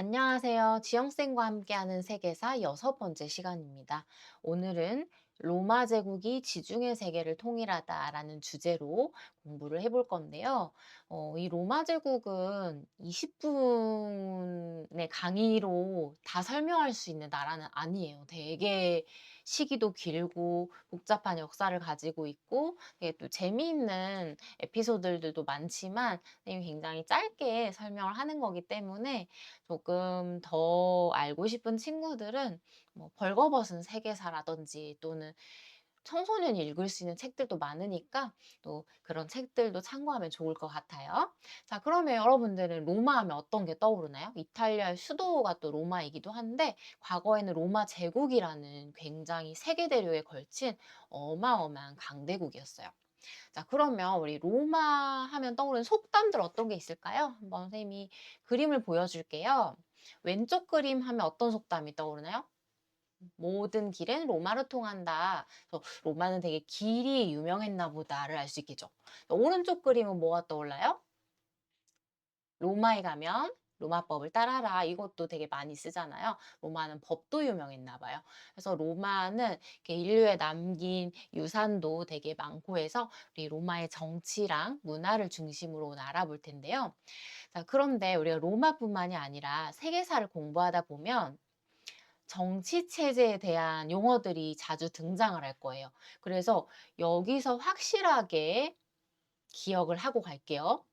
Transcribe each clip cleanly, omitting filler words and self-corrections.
안녕하세요. 지영쌤과 함께하는 세계사 6번째 시간입니다. 오늘은 로마 제국이 지중해 세계를 통일하다라는 주제로 공부를 해볼 건데요. 이 로마 제국은 20분의 강의로 다 설명할 수 있는 나라는 아니에요. 되게 시기도 길고 복잡한 역사를 가지고 있고 되게 또 재미있는 에피소드들도 많지만 굉장히 짧게 설명을 하는 거기 때문에 조금 더 알고 싶은 친구들은 뭐 벌거벗은 세계사라든지 또는 청소년이 읽을 수 있는 책들도 많으니까 또 그런 책들도 참고하면 좋을 것 같아요. 자, 그러면 여러분들은 로마 하면 어떤 게 떠오르나요? 이탈리아의 수도가 또 로마이기도 한데 과거에는 로마 제국이라는 굉장히 세계대륙에 걸친 어마어마한 강대국이었어요. 자, 그러면 우리 로마 하면 떠오르는 속담들 어떤 게 있을까요? 한번 선생님이 그림을 보여줄게요. 왼쪽 그림 하면 어떤 속담이 떠오르나요? 모든 길은 로마로 통한다. 그래서 로마는 되게 길이 유명했나 보다를 알 수 있겠죠. 오른쪽 그림은 뭐가 떠올라요? 로마에 가면 로마법을 따라라. 이것도 되게 많이 쓰잖아요. 로마는 법도 유명했나 봐요. 그래서 로마는 이렇게 인류에 남긴 유산도 되게 많고 해서 우리 로마의 정치랑 문화를 중심으로 오늘 알아볼 텐데요. 자, 그런데 우리가 로마뿐만이 아니라 세계사를 공부하다 보면 정치 체제에 대한 용어들이 자주 등장을 할 거예요. 그래서 여기서 확실하게 기억을 하고 갈게요.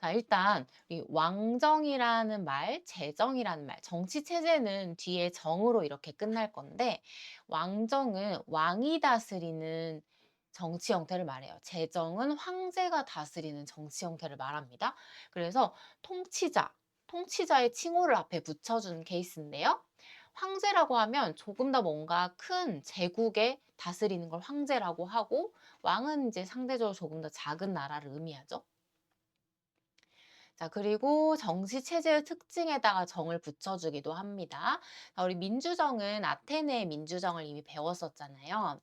자, 일단 이 왕정이라는 말, 제정이라는 말, 정치 체제는 뒤에 정으로 이렇게 끝날 건데 왕정은 왕이 다스리는 정치 형태를 말해요. 제정은 황제가 다스리는 정치 형태를 말합니다. 그래서 통치자의 칭호를 앞에 붙여주는 케이스인데요. 황제라고 하면 조금 더 뭔가 큰 제국에 다스리는 걸 황제라고 하고 왕은 이제 상대적으로 조금 더 작은 나라를 의미하죠. 자, 그리고 정치 체제의 특징에다가 정을 붙여주기도 합니다. 자, 우리 민주정은 아테네의 민주정을 이미 배웠었잖아요.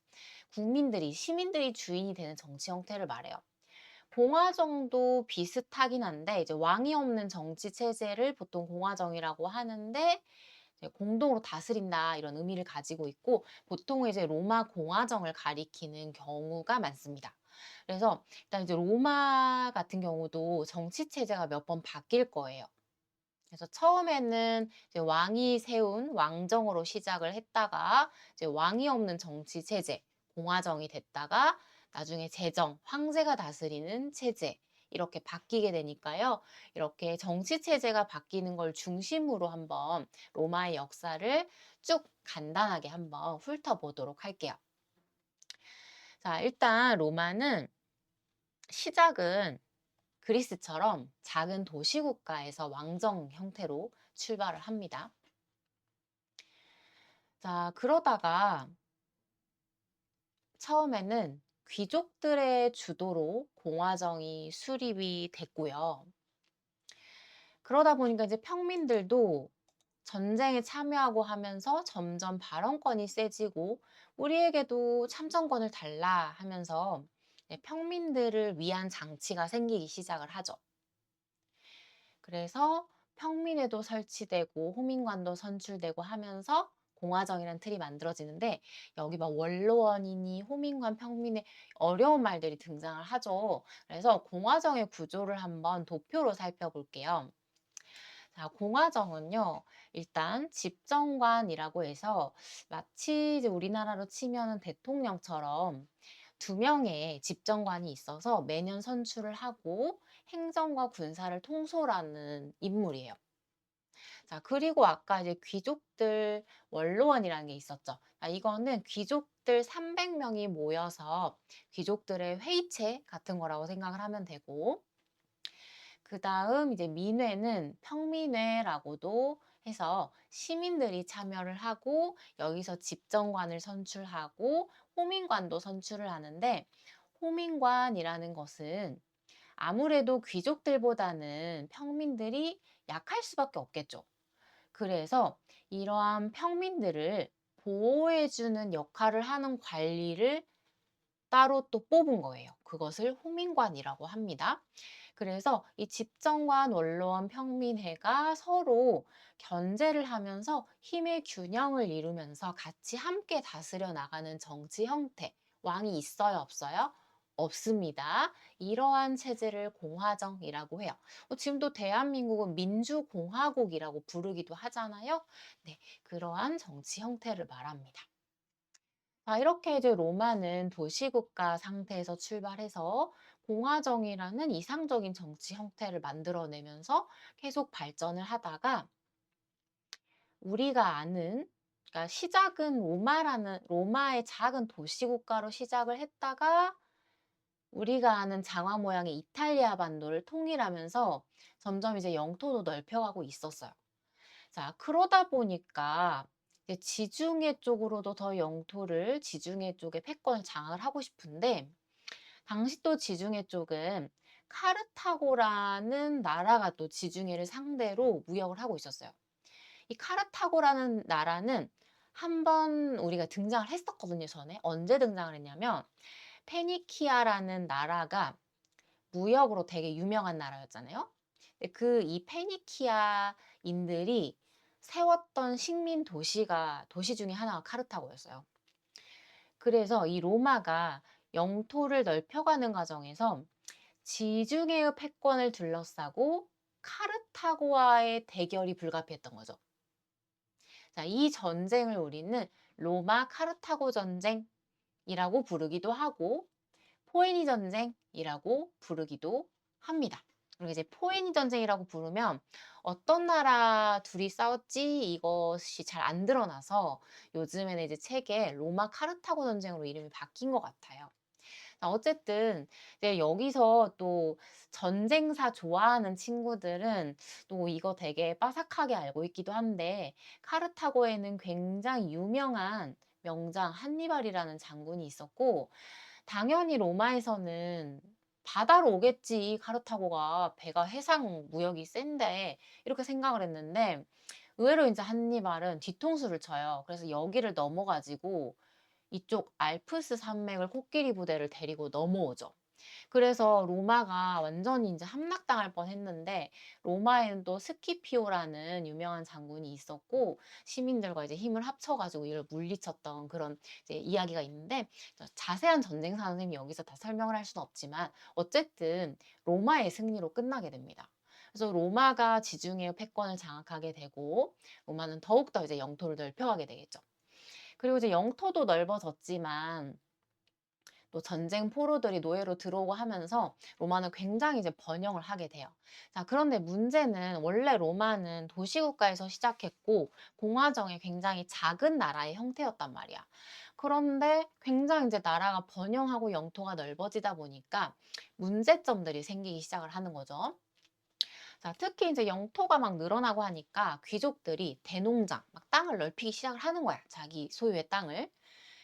시민들이 주인이 되는 정치 형태를 말해요. 공화정도 비슷하긴 한데, 이제 왕이 없는 정치 체제를 보통 공화정이라고 하는데, 이제 공동으로 다스린다 이런 의미를 가지고 있고, 보통 이제 로마 공화정을 가리키는 경우가 많습니다. 그래서 일단 이제 로마 같은 경우도 정치 체제가 몇 번 바뀔 거예요. 그래서 처음에는 이제 왕이 세운 왕정으로 시작을 했다가 이제 왕이 없는 정치 체제, 공화정이 됐다가 나중에 제정, 황제가 다스리는 체제 이렇게 바뀌게 되니까요. 이렇게 정치 체제가 바뀌는 걸 중심으로 한번 로마의 역사를 쭉 간단하게 한번 훑어보도록 할게요. 자, 일단 로마는 시작은 그리스처럼 작은 도시국가에서 왕정 형태로 출발을 합니다. 자, 그러다가 처음에는 귀족들의 주도로 공화정이 수립이 됐고요. 그러다 보니까 이제 평민들도 전쟁에 참여하고 하면서 점점 발언권이 세지고 우리에게도 참정권을 달라 하면서 평민들을 위한 장치가 생기기 시작을 하죠. 그래서 평민회도 설치되고 호민관도 선출되고 하면서 공화정이라는 틀이 만들어지는데 여기 막 원로원이니 호민관, 평민회 어려운 말들이 등장을 하죠. 그래서 공화정의 구조를 한번 도표로 살펴볼게요. 자, 공화정은요, 일단 집정관이라고 해서 마치 이제 우리나라로 치면은 대통령처럼 두 명의 집정관이 있어서 매년 선출을 하고 행정과 군사를 통솔하는 인물이에요. 자, 그리고 아까 이제 귀족들 원로원이라는 게 있었죠. 아, 이거는 귀족들 300명이 모여서 귀족들의 회의체 같은 거라고 생각을 하면 되고, 그 다음 이제 민회는 평민회라고도 해서 시민들이 참여를 하고 여기서 집정관을 선출하고 호민관도 선출을 하는데 호민관이라는 것은 아무래도 귀족들보다는 평민들이 약할 수밖에 없겠죠. 그래서 이러한 평민들을 보호해주는 역할을 하는 관리를 따로 또 뽑은 거예요. 그것을 호민관이라고 합니다. 그래서 이 집정관, 원로원, 평민회가 서로 견제를 하면서 힘의 균형을 이루면서 같이 함께 다스려 나가는 정치 형태. 왕이 있어요, 없어요? 없습니다. 이러한 체제를 공화정이라고 해요. 지금도 대한민국은 민주공화국이라고 부르기도 하잖아요. 네, 그러한 정치 형태를 말합니다. 자, 이렇게 이제 로마는 도시국가 상태에서 출발해서 공화정이라는 이상적인 정치 형태를 만들어내면서 계속 발전을 하다가 우리가 아는, 그러니까 시작은 로마의 작은 도시국가로 시작을 했다가 우리가 아는 장화 모양의 이탈리아 반도를 통일하면서 점점 이제 영토도 넓혀가고 있었어요. 자, 그러다 보니까 이제 지중해 쪽으로도 더 영토를 지중해 쪽에 패권을 장악을 하고 싶은데 당시 또 지중해 쪽은 카르타고라는 나라가 또 지중해를 상대로 무역을 하고 있었어요. 이 카르타고라는 나라는 한번 우리가 등장을 했었거든요, 전에. 언제 등장을 했냐면 페니키아라는 나라가 무역으로 되게 유명한 나라였잖아요. 그 이 페니키아인들이 세웠던 식민 도시 중에 하나가 카르타고였어요. 그래서 이 로마가 영토를 넓혀가는 과정에서 지중해의 패권을 둘러싸고 카르타고와의 대결이 불가피했던 거죠. 자, 이 전쟁을 우리는 로마 카르타고 전쟁이라고 부르기도 하고 포에니 전쟁이라고 부르기도 합니다. 그리고 이제 포에니 전쟁이라고 부르면 어떤 나라 둘이 싸웠지 이것이 잘 안 드러나서 요즘에는 이제 책에 로마 카르타고 전쟁으로 이름이 바뀐 것 같아요. 어쨌든 이제 여기서 또 전쟁사 좋아하는 친구들은 또 이거 되게 빠삭하게 알고 있기도 한데 카르타고에는 굉장히 유명한 명장 한니발이라는 장군이 있었고 당연히 로마에서는 바다로 오겠지. 카르타고가 배가 해상 무역이 센데 이렇게 생각을 했는데 의외로 이제 한니발은 뒤통수를 쳐요. 그래서 여기를 넘어가지고 이쪽 알프스 산맥을 코끼리 부대를 데리고 넘어오죠. 그래서 로마가 완전히 이제 함락당할 뻔했는데 로마에는 또 스키피오라는 유명한 장군이 있었고 시민들과 이제 힘을 합쳐가지고 이를 물리쳤던 그런 이제 이야기가 있는데 자세한 전쟁사 선생님이 여기서 다 설명을 할 수는 없지만 어쨌든 로마의 승리로 끝나게 됩니다. 그래서 로마가 지중해 패권을 장악하게 되고 로마는 더욱더 이제 영토를 넓혀가게 되겠죠. 그리고 이제 영토도 넓어졌지만 또 전쟁 포로들이 노예로 들어오고 하면서 로마는 굉장히 이제 번영을 하게 돼요. 자, 그런데 문제는 원래 로마는 도시국가에서 시작했고 공화정의 굉장히 작은 나라의 형태였단 말이야. 그런데 굉장히 이제 나라가 번영하고 영토가 넓어지다 보니까 문제점들이 생기기 시작을 하는 거죠. 자, 특히 이제 영토가 막 늘어나고 하니까 귀족들이 대농장, 막 땅을 넓히기 시작을 하는 거야. 자기 소유의 땅을.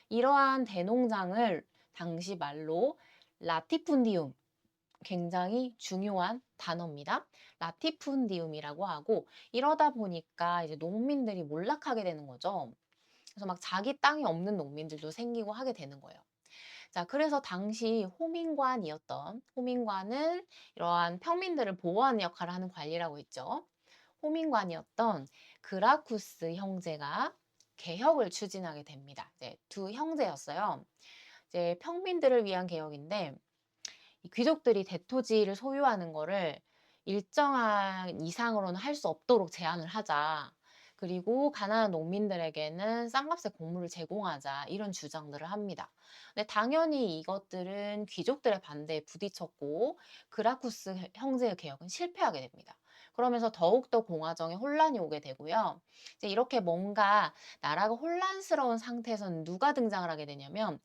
이러한 대농장을 당시 말로 라티푼디움, 굉장히 중요한 단어입니다. 라티푼디움이라고 하고 이러다 보니까 이제 농민들이 몰락하게 되는 거죠. 그래서 막 자기 땅이 없는 농민들도 생기고 하게 되는 거예요. 자, 그래서 당시 호민관은 이러한 평민들을 보호하는 역할을 하는 관리라고 했죠. 호민관이었던 그라쿠스 형제가 개혁을 추진하게 됩니다. 이제 두 형제였어요. 이제 평민들을 위한 개혁인데 이 귀족들이 대토지를 소유하는 거를 일정한 이상으로는 할 수 없도록 제한을 하자. 그리고 가난한 농민들에게는 싼 값에 곡물을 제공하자. 이런 주장들을 합니다. 근데 당연히 이것들은 귀족들의 반대에 부딪혔고 그라쿠스 형제의 개혁은 실패하게 됩니다. 그러면서 더욱더 공화정에 혼란이 오게 되고요. 이제 이렇게 뭔가 나라가 혼란스러운 상태에서는 누가 등장을 하게 되냐면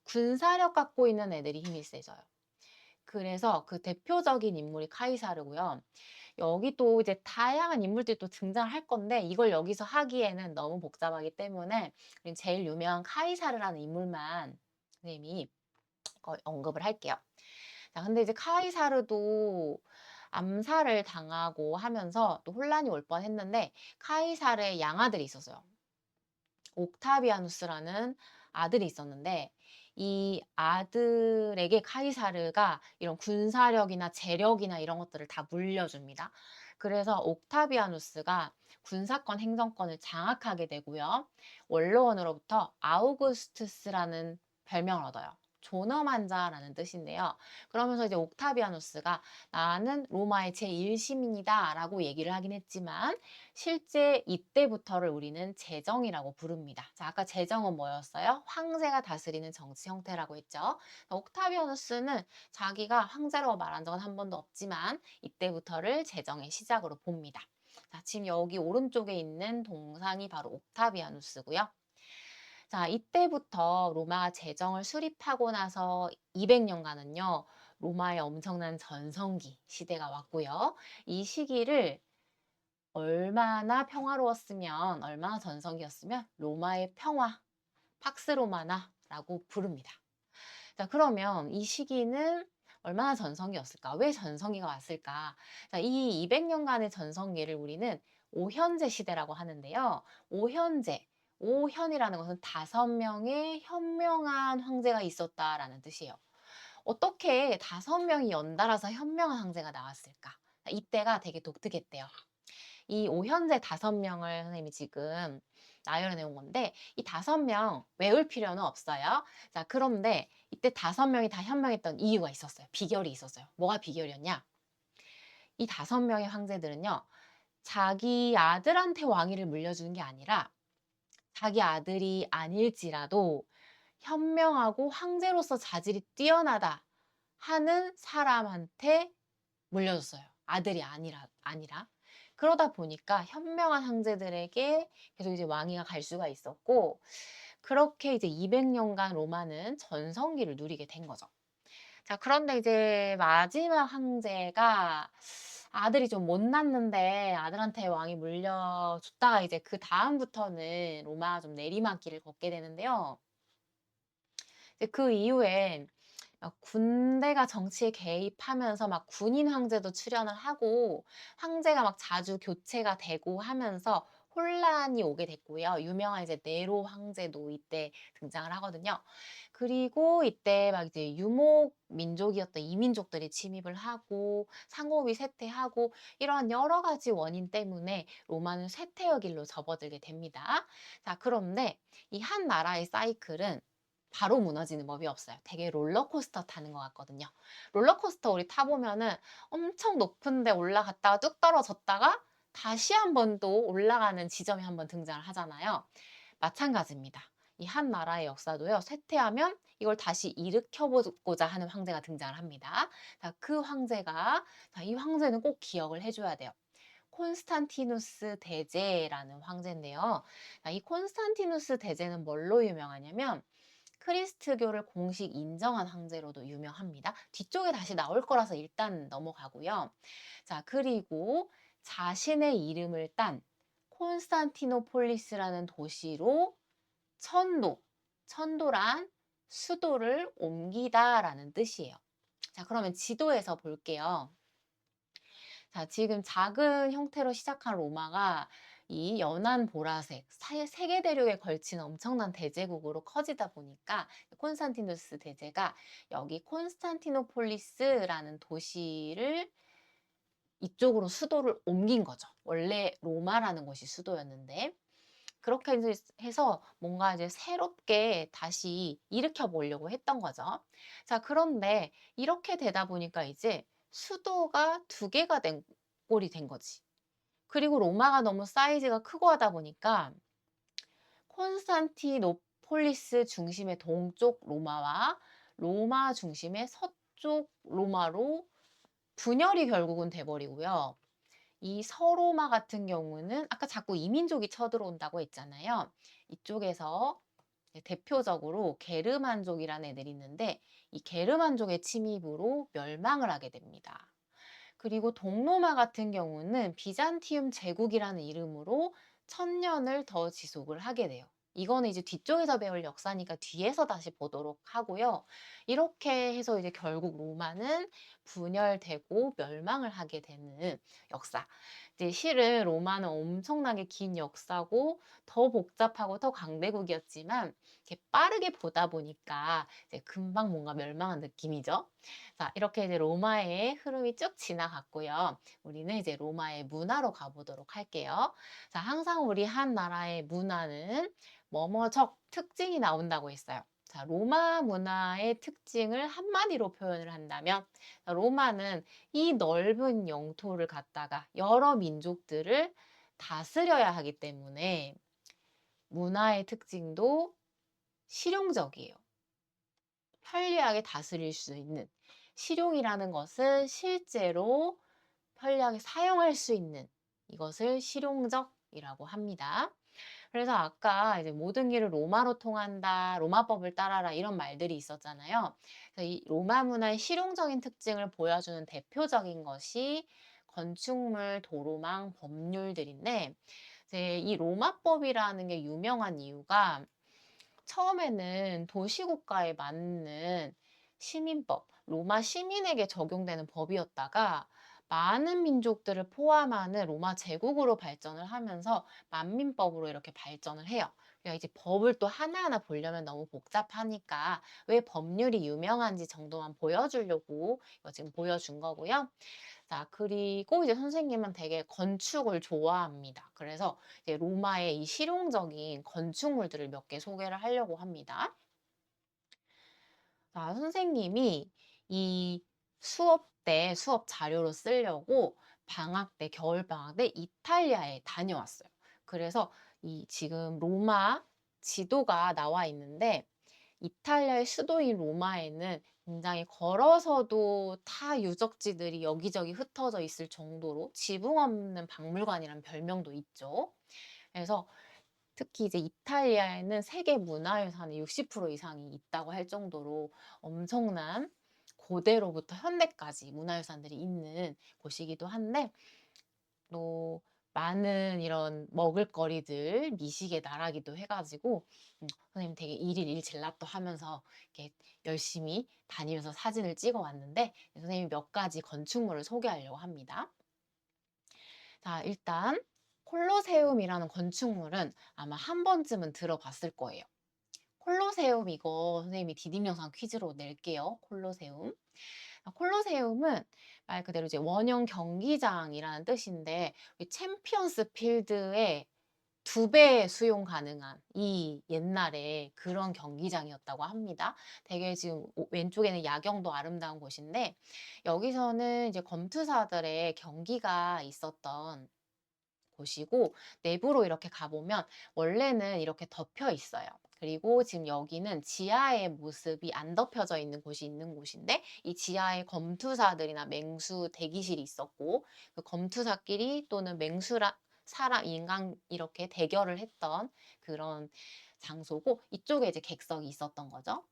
군사력 갖고 있는 애들이 힘이 세져요. 그래서 그 대표적인 인물이 카이사르고요. 여기 또 이제 다양한 인물들이 또 등장할 건데 이걸 여기서 하기에는 너무 복잡하기 때문에 제일 유명한 카이사르라는 인물만 선생님이 언급을 할게요. 자, 근데 이제 카이사르도 암살을 당하고 하면서 또 혼란이 올 뻔했는데 카이사르의 양아들이 있었어요. 옥타비아누스라는 아들이 있었는데 이 아들에게 카이사르가 이런 군사력이나 재력이나 이런 것들을 다 물려줍니다. 그래서 옥타비아누스가 군사권, 행정권을 장악하게 되고요. 원로원으로부터 아우구스투스라는 별명을 얻어요. 존엄한 자라는 뜻인데요. 그러면서 이제 옥타비아누스가 나는 로마의 제1시민이다 라고 얘기를 하긴 했지만 실제 이때부터를 우리는 제정이라고 부릅니다. 자, 아까 제정은 뭐였어요? 황제가 다스리는 정치 형태라고 했죠. 옥타비아누스는 자기가 황제라고 말한 적은 한 번도 없지만 이때부터를 제정의 시작으로 봅니다. 자, 지금 여기 오른쪽에 있는 동상이 바로 옥타비아누스고요. 자, 이때부터 로마 제정을 수립하고 나서 200년간은요, 로마의 엄청난 전성기 시대가 왔고요. 이 시기를 얼마나 평화로웠으면, 얼마나 전성기였으면 로마의 평화, 팍스 로마나라고 부릅니다. 자, 그러면 이 시기는 얼마나 전성기였을까? 왜 전성기가 왔을까? 자, 이 200년간의 전성기를 우리는 오현제 시대라고 하는데요. 오현제, 오현이라는 것은 5명의 현명한 황제가 있었다라는 뜻이에요. 어떻게 5명이 연달아서 현명한 황제가 나왔을까? 자, 이때가 되게 독특했대요. 이 오현제 5명을 선생님이 지금 나열해 온 건데 이 5명 외울 필요는 없어요. 자, 그런데 이때 5명이 다 현명했던 이유가 있었어요. 비결이 있었어요. 뭐가 비결이었냐? 이 5명의 황제들은요. 자기 아들한테 왕위를 물려주는 게 아니라 자기 아들이 아닐지라도 현명하고 황제로서 자질이 뛰어나다 하는 사람한테 물려줬어요. 아들이 아니라. 그러다 보니까 현명한 황제들에게 계속 이제 왕위가 갈 수가 있었고, 그렇게 이제 200년간 로마는 전성기를 누리게 된 거죠. 자, 그런데 이제 마지막 황제가 아들이 좀 못 낳는데 아들한테 왕위 물려줬다가 이제 그 다음부터는 로마가 좀 내리막길을 걷게 되는데요. 이제 그 이후에 막 군대가 정치에 개입하면서 막 군인 황제도 출연을 하고 황제가 막 자주 교체가 되고 하면서 혼란이 오게 됐고요. 유명한 이제 네로 황제도 이때 등장을 하거든요. 그리고 이때 막 이제 유목 민족이었던 이민족들이 침입을 하고 상호비 쇠퇴하고 이런 여러 가지 원인 때문에 로마는 쇠퇴의 길로 접어들게 됩니다. 자, 그런데 이 한 나라의 사이클은 바로 무너지는 법이 없어요. 되게 롤러코스터 타는 것 같거든요. 롤러코스터 우리 타보면은 엄청 높은데 올라갔다가 뚝 떨어졌다가 다시 한 번 또 올라가는 지점이 한 번 등장을 하잖아요. 마찬가지입니다. 이 한 나라의 역사도요, 쇠퇴하면 이걸 다시 일으켜보고자 하는 황제가 등장을 합니다. 자, 그 황제가, 자, 이 황제는 꼭 기억을 해줘야 돼요. 콘스탄티누스 대제라는 황제인데요. 자, 이 콘스탄티누스 대제는 뭘로 유명하냐면 크리스트교를 공식 인정한 황제로도 유명합니다. 뒤쪽에 다시 나올 거라서 일단 넘어가고요. 자, 그리고 자신의 이름을 딴 콘스탄티노폴리스라는 도시로 천도란 수도를 옮기다라는 뜻이에요. 자, 그러면 지도에서 볼게요. 자, 지금 작은 형태로 시작한 로마가 이 연한 보라색, 세계 대륙에 걸친 엄청난 대제국으로 커지다 보니까 콘스탄티누스 대제가 여기 콘스탄티노폴리스라는 도시를 이쪽으로 수도를 옮긴 거죠. 원래 로마라는 곳이 수도였는데 그렇게 해서 뭔가 이제 새롭게 다시 일으켜 보려고 했던 거죠. 자, 그런데 이렇게 되다 보니까 이제 수도가 2개가 된 꼴이 된 거지. 그리고 로마가 너무 사이즈가 크고 하다 보니까 콘스탄티노폴리스 중심의 동쪽 로마와 로마 중심의 서쪽 로마로 분열이 결국은 돼버리고요. 이 서로마 같은 경우는 아까 자꾸 이민족이 쳐들어온다고 했잖아요. 이쪽에서 대표적으로 게르만족이라는 애들이 있는데 이 게르만족의 침입으로 멸망을 하게 됩니다. 그리고 동로마 같은 경우는 비잔티움 제국이라는 이름으로 1000년을 더 지속을 하게 돼요. 이거는 이제 뒤쪽에서 배울 역사니까 뒤에서 다시 보도록 하고요. 이렇게 해서 이제 결국 로마는 분열되고 멸망을 하게 되는 역사. 이제 실은 로마는 엄청나게 긴 역사고 더 복잡하고 더 강대국이었지만 이렇게 빠르게 보다 보니까 이제 금방 뭔가 멸망한 느낌이죠. 자, 이렇게 이제 로마의 흐름이 쭉 지나갔고요. 우리는 이제 로마의 문화로 가보도록 할게요. 자, 항상 우리 한 나라의 문화는 뭐뭐적 특징이 나온다고 했어요. 자, 로마 문화의 특징을 한마디로 표현을 한다면, 로마는 이 넓은 영토를 갖다가 여러 민족들을 다스려야 하기 때문에 문화의 특징도 실용적이에요. 편리하게 다스릴 수 있는. 실용이라는 것은 실제로 편리하게 사용할 수 있는 이것을 실용적이라고 합니다. 그래서 아까 이제 모든 길을 로마로 통한다, 로마법을 따라라 이런 말들이 있었잖아요. 그래서 이 로마 문화의 실용적인 특징을 보여주는 대표적인 것이 건축물, 도로망, 법률들인데 이제 이 로마법이라는 게 유명한 이유가 처음에는 도시국가에 맞는 시민법, 로마 시민에게 적용되는 법이었다가 많은 민족들을 포함하는 로마 제국으로 발전을 하면서 만민법으로 이렇게 발전을 해요. 그러니까 이제 법을 또 하나하나 보려면 너무 복잡하니까 왜 법률이 유명한지 정도만 보여주려고 이거 지금 보여준 거고요. 자, 그리고 이제 선생님은 되게 건축을 좋아합니다. 그래서 이제 로마의 이 실용적인 건축물들을 몇 개 소개를 하려고 합니다. 자, 선생님이 이 수업 때 수업 자료로 쓰려고 방학 때, 겨울 방학 때 이탈리아에 다녀왔어요. 그래서 이 지금 로마 지도가 나와 있는데 이탈리아의 수도인 로마에는 굉장히 걸어서도 타 유적지들이 여기저기 흩어져 있을 정도로 지붕 없는 박물관이라는 별명도 있죠. 그래서 특히 이제 이탈리아에는 세계 문화유산의 60% 이상이 있다고 할 정도로 엄청난 고대로부터 현대까지 문화유산들이 있는 곳이기도 한데 또 많은 이런 먹을거리들, 미식의 나라기도 해가지고 선생님 되게 일일 일젤라또 하면서 이렇게 열심히 다니면서 사진을 찍어 왔는데 선생님이 몇 가지 건축물을 소개하려고 합니다. 자, 일단 콜로세움이라는 건축물은 아마 한 번쯤은 들어봤을 거예요. 콜로세움 이거 선생님이 디딤 영상 퀴즈로 낼게요. 콜로세움. 콜로세움은 말 그대로 이제 원형 경기장이라는 뜻인데 챔피언스 필드의 2배 수용 가능한 이 옛날에 그런 경기장이었다고 합니다. 되게 지금 왼쪽에는 야경도 아름다운 곳인데 여기서는 이제 검투사들의 경기가 있었던 곳이고 내부로 이렇게 가보면 원래는 이렇게 덮여 있어요. 그리고 지금 여기는 지하의 모습이 안 덮여져 있는 곳이 있는 곳인데 이 지하에 검투사들이나 맹수 대기실이 있었고 그 검투사끼리 또는 맹수라 사람 인간 이렇게 대결을 했던 그런 장소고 이쪽에 이제 객석이 있었던 거죠.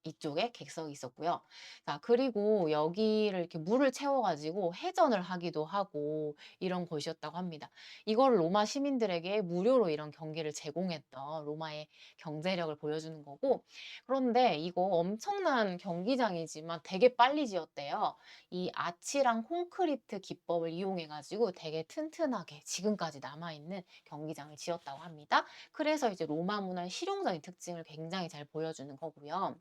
이쪽에 객석이 있었고요. 자, 그리고 여기를 이렇게 물을 채워가지고 해전을 하기도 하고 이런 곳이었다고 합니다. 이걸 로마 시민들에게 무료로 이런 경기를 제공했던 로마의 경제력을 보여주는 거고, 그런데 이거 엄청난 경기장이지만 되게 빨리 지었대요. 이 아치랑 콘크리트 기법을 이용해가지고 되게 튼튼하게 지금까지 남아있는 경기장을 지었다고 합니다. 그래서 이제 로마 문화의 실용적인 특징을 굉장히 잘 보여주는 거고요.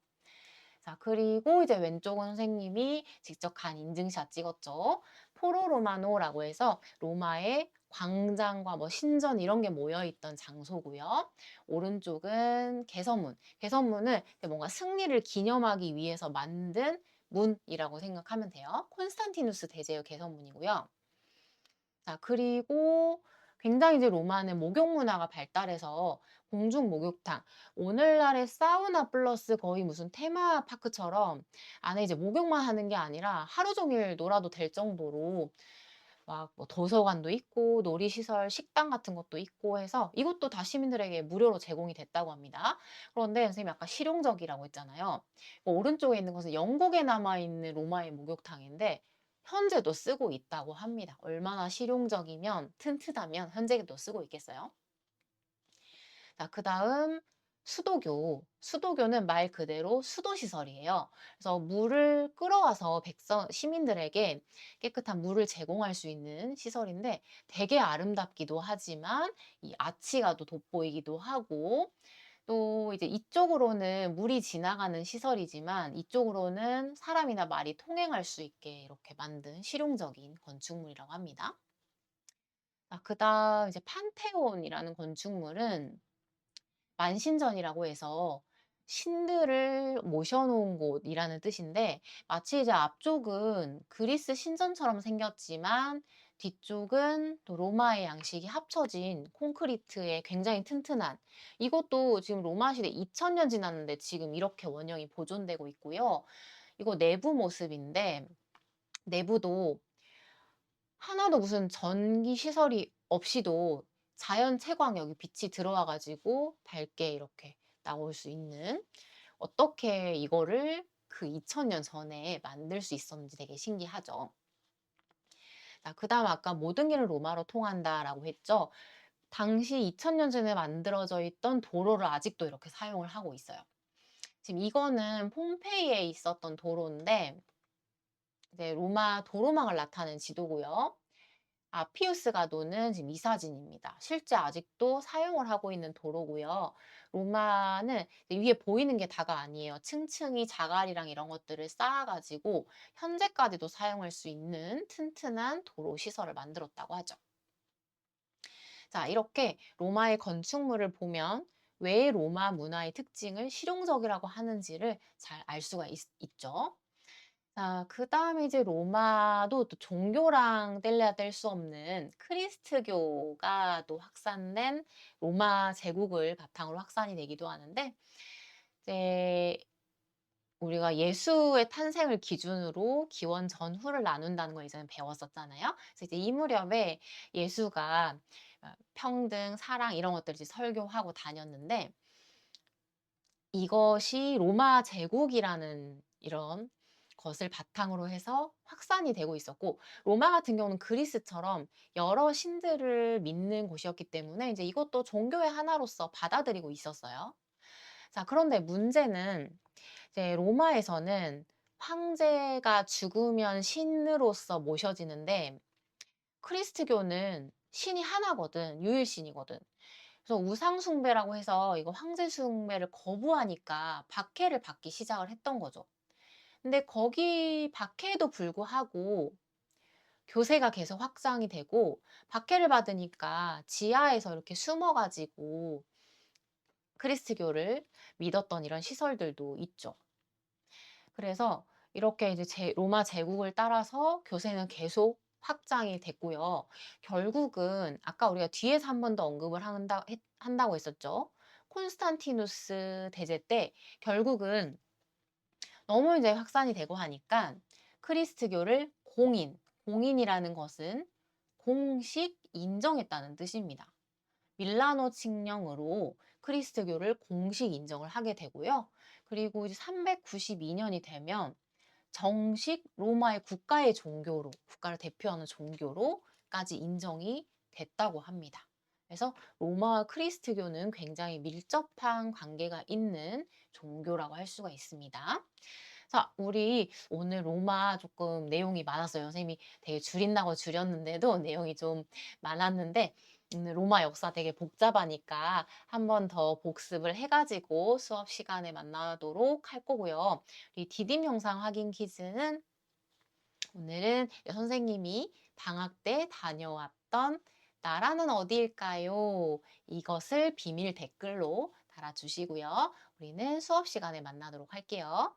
자, 그리고 이제 왼쪽은 선생님이 직접 간 인증샷 찍었죠. 포로 로마노라고 해서 로마의 광장과 뭐 신전 이런 게 모여 있던 장소고요. 오른쪽은 개선문. 개선문은 뭔가 승리를 기념하기 위해서 만든 문이라고 생각하면 돼요. 콘스탄티누스 대제의 개선문이고요. 자, 그리고 굉장히 이제 로마는 목욕 문화가 발달해서 공중 목욕탕, 오늘날의 사우나 플러스 거의 무슨 테마파크처럼 안에 이제 목욕만 하는 게 아니라 하루 종일 놀아도 될 정도로 막 뭐 도서관도 있고 놀이시설, 식당 같은 것도 있고 해서 이것도 다 시민들에게 무료로 제공이 됐다고 합니다. 그런데 선생님이 아까 실용적이라고 했잖아요. 오른쪽에 있는 것은 영국에 남아있는 로마의 목욕탕인데 현재도 쓰고 있다고 합니다. 얼마나 실용적이면 튼튼하면 현재도 쓰고 있겠어요. 자, 그다음 수도교는 말 그대로 수도시설이에요. 그래서 물을 끌어와서 시민들에게 깨끗한 물을 제공할 수 있는 시설인데 되게 아름답기도 하지만 이 아치가 또 돋보이기도 하고 또 이제 이쪽으로는 물이 지나가는 시설이지만 이쪽으로는 사람이나 말이 통행할 수 있게 이렇게 만든 실용적인 건축물이라고 합니다. 그다음 이제 판테온이라는 건축물은 만신전이라고 해서 신들을 모셔 놓은 곳이라는 뜻인데 마치 이제 앞쪽은 그리스 신전처럼 생겼지만 뒤쪽은 또 로마의 양식이 합쳐진 콘크리트의 굉장히 튼튼한 이것도 지금 로마 시대 2000년 지났는데 지금 이렇게 원형이 보존되고 있고요. 이거 내부 모습인데 내부도 하나도 무슨 전기 시설이 없이도 자연 채광 여기 빛이 들어와 가지고 밝게 이렇게 나올 수 있는 어떻게 이거를 그 2000년 전에 만들 수 있었는지 되게 신기하죠. 자, 그다음 아까 모든 길은 로마로 통한다라고 했죠. 당시 2000년 전에 만들어져 있던 도로를 아직도 이렇게 사용을 하고 있어요. 지금 이거는 폼페이에 있었던 도로인데 이제 로마 도로망을 나타낸 지도고요. 아피우스 가도는 지금 이 사진입니다. 실제 아직도 사용을 하고 있는 도로고요. 로마는 위에 보이는 게 다가 아니에요. 층층이 자갈이랑 이런 것들을 쌓아가지고 현재까지도 사용할 수 있는 튼튼한 도로 시설을 만들었다고 하죠. 자, 이렇게 로마의 건축물을 보면 왜 로마 문화의 특징을 실용적이라고 하는지를 잘 알 수가 있죠. 자, 그다음에 이제 로마도 또 종교랑 뗄래야 뗄 수 없는 크리스트교가 또 확산된 로마 제국을 바탕으로 확산이 되기도 하는데 이제 우리가 예수의 탄생을 기준으로 기원 전후를 나눈다는 거 예전에 배웠었잖아요. 그래서 이제 이 무렵에 예수가 평등, 사랑 이런 것들을 이제 설교하고 다녔는데 이것이 로마 제국이라는 이런 것을 바탕으로 해서 확산이 되고 있었고 로마 같은 경우는 그리스처럼 여러 신들을 믿는 곳이었기 때문에 이제 이것도 종교의 하나로서 받아들이고 있었어요. 자, 그런데 문제는 이제 로마에서는 황제가 죽으면 신으로서 모셔지는데 크리스트교는 신이 하나거든. 유일신이거든. 그래서 우상 숭배라고 해서 이거 황제 숭배를 거부하니까 박해를 받기 시작을 했던 거죠. 근데 거기 박해에도 불구하고 교세가 계속 확장이 되고 박해를 받으니까 지하에서 이렇게 숨어 가지고 크리스트교를 믿었던 이런 시설들도 있죠. 그래서 이렇게 이제 로마 제국을 따라서 교세는 계속 확장이 됐고요. 결국은 아까 우리가 뒤에서 한 번 더 언급을 한다고 했었죠. 콘스탄티누스 대제 때 결국은 너무 이제 확산이 되고 하니까 크리스트교를 공인이라는 것은 공식 인정했다는 뜻입니다. 밀라노 칙령으로 크리스트교를 공식 인정을 하게 되고요. 그리고 이제 392년이 되면 정식 로마의 국가의 종교로, 국가를 대표하는 종교로까지 인정이 됐다고 합니다. 그래서 로마와 크리스트교는 굉장히 밀접한 관계가 있는 종교라고 할 수가 있습니다. 자, 우리 오늘 로마 조금 내용이 많았어요. 선생님이 되게 줄인다고 줄였는데도 내용이 좀 많았는데 로마 역사 되게 복잡하니까 한 번 더 복습을 해가지고 수업 시간에 만나도록 할 거고요. 이 디딤 형상 확인 퀴즈는 오늘은 선생님이 방학 때 다녀왔던 나라는 어디일까요? 이것을 비밀 댓글로 달아주시고요. 우리는 수업 시간에 만나도록 할게요.